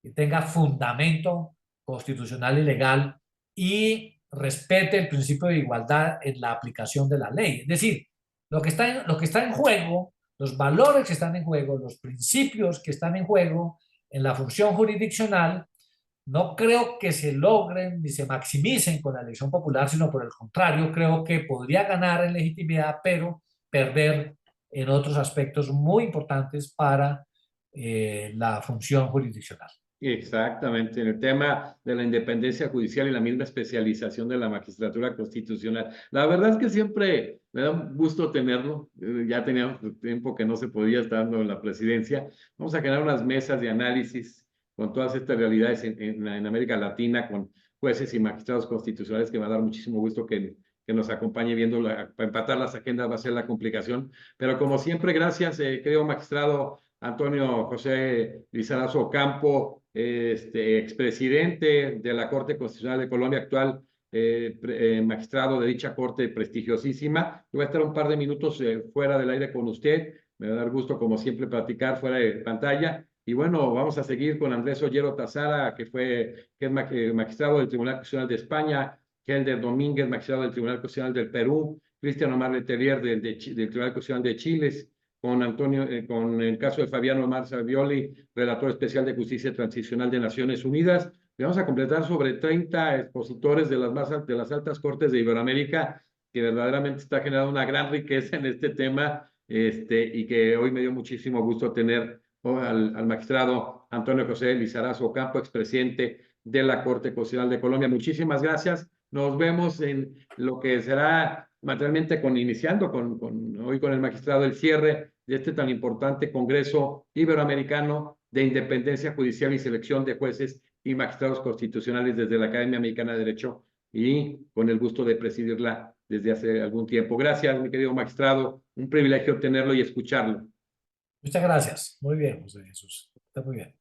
que tenga fundamento constitucional y legal y respete el principio de igualdad en la aplicación de la ley. Es decir, lo que está en juego, los valores que están en juego, los principios que están en juego en la función jurisdiccional, no creo que se logren ni se maximicen con la elección popular, sino por el contrario, creo que podría ganar en legitimidad, pero perder en otros aspectos muy importantes para la función jurisdiccional. Exactamente, en el tema de la independencia judicial y la misma especialización de la magistratura constitucional. La verdad es que siempre me da un gusto tenerlo. Ya teníamos tiempo que no se podía estar dando en la presidencia. Vamos a generar unas mesas de análisis con todas estas realidades en América Latina, con jueces y magistrados constitucionales, que me va a dar muchísimo gusto que nos acompañe viendo, para empatar las agendas va a ser la complicación. Pero como siempre, gracias, querido magistrado Antonio José Lizarazo Ocampo, expresidente de la Corte Constitucional de Colombia, actual magistrado de dicha corte prestigiosísima. Yo voy a estar un par de minutos fuera del aire con usted. Me va a dar gusto, como siempre, platicar fuera de pantalla. Y bueno, vamos a seguir con Andrés Ollero Tazara, que es magistrado del Tribunal Constitucional de España, Helder Domínguez, magistrado del Tribunal Constitucional del Perú, Cristian Omar Letelier del Tribunal Constitucional de Chile, con Antonio, con el caso de Fabiano Omar Savioli, relator especial de Justicia Transicional de Naciones Unidas. Le vamos a completar sobre 30 expositores de de las altas cortes de Iberoamérica, que verdaderamente está generando una gran riqueza en este tema, y que hoy me dio muchísimo gusto tener al magistrado Antonio José Lizarazo Ocampo, expresidente de la Corte Constitucional de Colombia. Muchísimas gracias. Nos vemos en lo que será materialmente iniciando hoy con el magistrado el cierre de este tan importante Congreso Iberoamericano de Independencia Judicial y Selección de Jueces y Magistrados Constitucionales desde la Academia Mexicana de Derecho, y con el gusto de presidirla desde hace algún tiempo. Gracias, mi querido magistrado. Un privilegio tenerlo y escucharlo. Muchas gracias. Muy bien, José Jesús. Está muy bien.